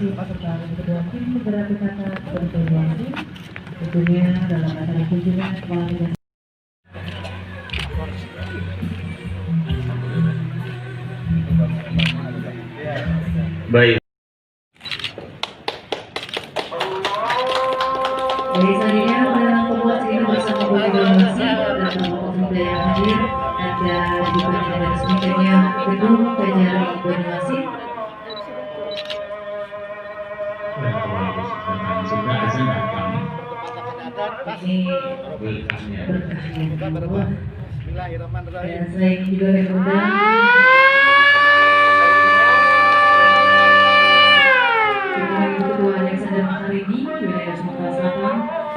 wasit serta kedua tim segera berkata kepada wasit tentunya dalam acara kunjungan kepala dinas. Baik. Jadi selanjutnya adalah pembuat cerita bersama Budi Wasit dan teman-teman yang hadir ada di bagian resminya gedung Kejari Banyuasin. Ini berkahnya. Dan saya juga mengundang Ketua Alexander Makaridi wilayah Sumatera Selatan,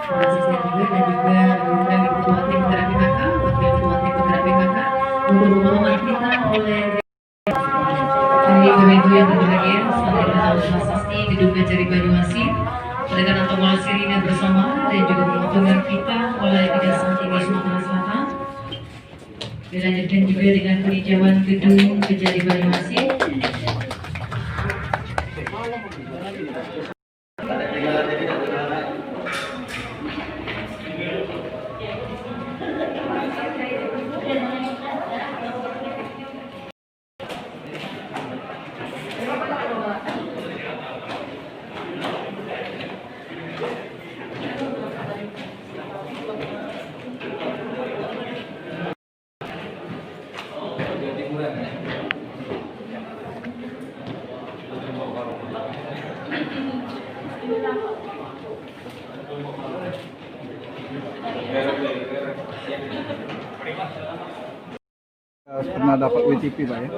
asisten juga dan juga diundang Ketua Tim Penggerak PKK, Wakil Ketua Tim Penggerak PKK untuk pembahasan kita oleh Kementerian yang berbahagia sebagai Mas Sasti Gedung Kejari Banyuasin dengan Antomal Sirina bersama dan juga penonton kita oleh Kejaksaan Tinggi Sumatera Selatan. Dilanjutkan juga dengan peninjauan Gedung Kejari Banyuasin. Pernah dapat WTP Pak ya,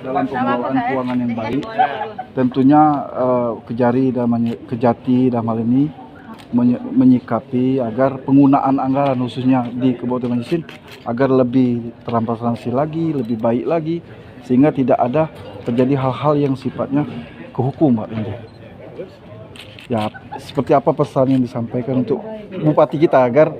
dalam pembawakan keuangan yang baik. Tentunya Kejati dalam hal ini menyikapi agar penggunaan anggaran khususnya di Kabupaten Banyuasin agar lebih transparansi lagi, lebih baik lagi, sehingga tidak ada terjadi hal-hal yang sifatnya kehukum Pak. Ya, seperti apa pesan yang disampaikan untuk Bupati kita agar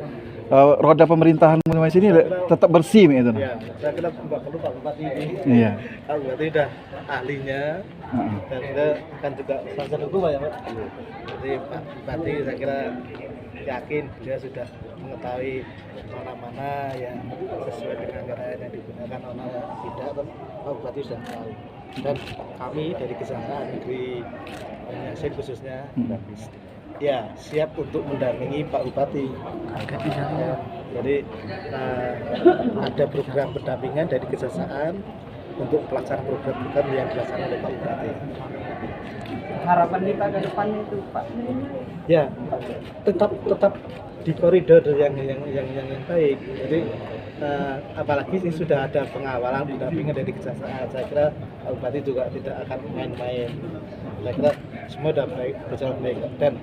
roda pemerintahan Banyuasin ini tetap bersih gitu. Ya, saya kira Pak Bupati ini. Iya. Pak Bupati udah ahlinya dan kita kan juga sangat hukum ya Pak. Jadi Pak Bupati saya kira yakin dia sudah mengetahui mana-mana yang sesuai dengan anggaran yang digunakan, mana tidak. Pak Bupati sudah tahu. Dan kami dari Kejaksaan Negeri Banyuasin khususnya ya siap untuk mendampingi Pak Bupati. Jadi ada program pendampingan dari Kejaksaan untuk pelaksanaan program-program yang dilaksanakan oleh Pak Bupati. Harapan kita ke depan itu Pak? Ya tetap di koridor yang baik. Jadi apalagi ini sudah ada pengawalan pendampingan dari Kejaksaan, saya kira Pak Bupati juga tidak akan main-main. Saya kira semua sudah baik, berjalan baik, dan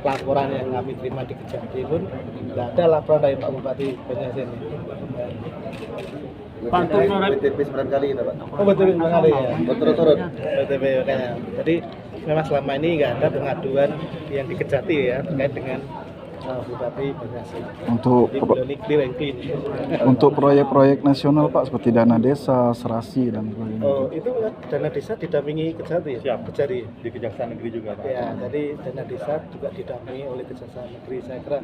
laporan yang kami terima di Kejati pun tidak ada laporan dari Pak Bupati Banyuasin. Pak BTP 9 kali itu Pak. Oh BTP 9 kali ya. Berturut-turut BTP makanya. Jadi memang selama ini nggak ada pengaduan yang di Kejati ya terkait dengan Bupati Banyuasin. Untuk proyek-proyek nasional Pak seperti dana desa, serasi dan sebagainya. Oh itu dana desa didampingi Kejati ya? Kejari Di Kejaksaan Negeri juga Pak. ya, jadi dana desa juga didampingi oleh Kejaksaan Negeri. Saya kira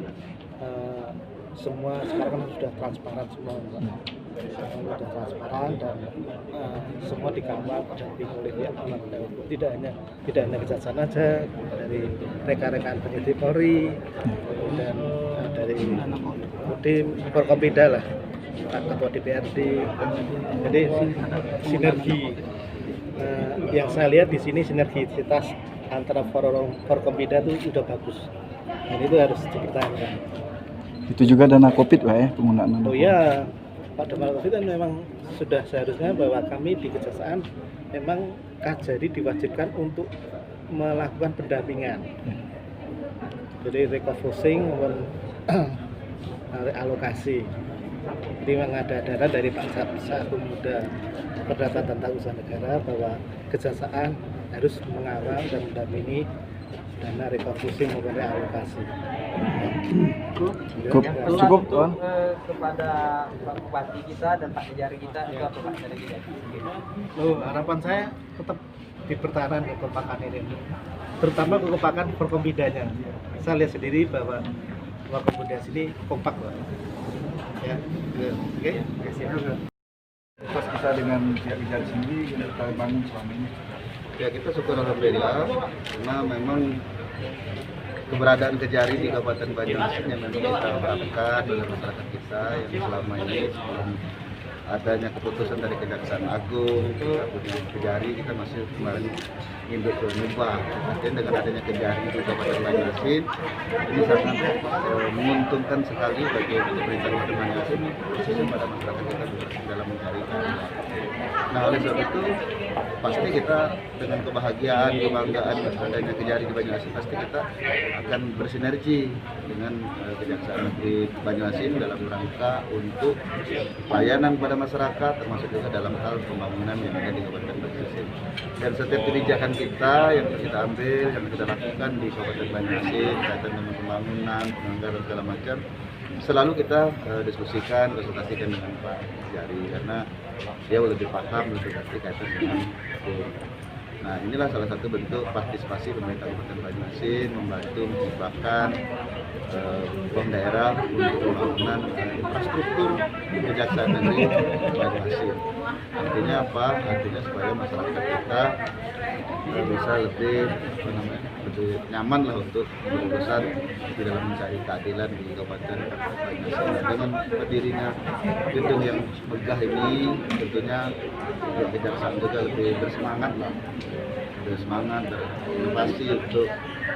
semua sekarang kan sudah transparan semua Pak. Sudah transparan dan semua dikawal didampingi oleh pihak penegak hukum. Tidak hanya Kejaksaan aja, dari rekan-rekan penyidik Polri dan dari Kodim Forkompinda lah, Pak Ketua DPRD. Jadi sinergi yang saya lihat di sini sinergisitas antara Forkompinda itu sudah bagus. Dan itu harus dipertahankan. Itu juga dana Covid Pak ya, penggunaan dana. Oh ya, Pak Damal Covid kan memang sudah seharusnya bahwa kami di Kejaksaan memang Kajari diwajibkan untuk melakukan pendampingan. Jadi refocusing maupun realokasi. Jadi memang ada dana dari Pak Jaksa Agung Muda Perdata Tata Usaha Negara bahwa Kejaksaan harus mengawal dan mendampingi dana refocusing maupun realokasi. Cukup Tuan. Kepada Pak Bupati kita dan Pak Kejari kita itu apa Pak dari kita? Harapan saya tetap di pertahanan kekompakan ini, terutama kekompakan Forkompidanya. Saya lihat sendiri bahwa Forkompida sini kompak, Pak. Ya, oke. Pas kita dengan pihak Kejari sendiri yang kita bangun selama ini. Ya, kita syukur alhamdulillah karena memang keberadaan Kejari di Kabupaten Banyuasin yang memang kita harapkan oleh masyarakat kita yang selama ini sebelum adanya keputusan dari Kejaksaan Agung kita punya Kejari, kita masih kemarin induk ke Mubah. Dan dengan adanya Kejari di Kabupaten Banyuasin ini sangat menguntungkan sekali bagi pemerintah Kabupaten Banyuasin, khususnya pada masyarakat kita dalam mencari keadilan. Nah, oleh sebab itu pasti kita dengan kebahagiaan, kebanggaan adanya Kejari di Banyuasin, pasti kita akan bersinergi dengan Kejaksaan Negeri Banyuasin dalam rangka untuk pelayanan pada masyarakat, termasuk juga dalam hal pembangunan yang ada di Kabupaten Banyuasin. Dan setiap kebijakan kita yang kita ambil, yang kita lakukan di Kabupaten Banyuasin kaitan dengan pembangunan, penganggaran segala macam, selalu kita diskusikan, konsultasikan dengan Pak Kejari karena dia lebih paham, lebih ngerti kaitan dengan hukum. Nah, inilah salah satu bentuk partisipasi pemerintah Kabupaten Banyuasin membantu menghibahkan uang daerah untuk pembangunan infrastruktur Kejaksaan Negeri Banyuasin. Artinya apa? Artinya supaya masyarakat kita bisa lebih nyaman lah untuk berurusan di dalam mencari keadilan di Kabupaten Banyuasin. Dengan berdirinya gedung yang megah ini, tentunya Kejaksaan juga lebih bersemangat lah, bersemangat, berinovasi untuk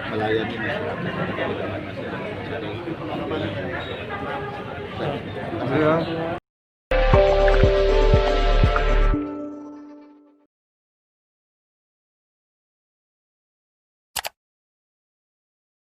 melayani masyarakat di Kabupaten Banyuasin mencari keadilan. Terima kasih.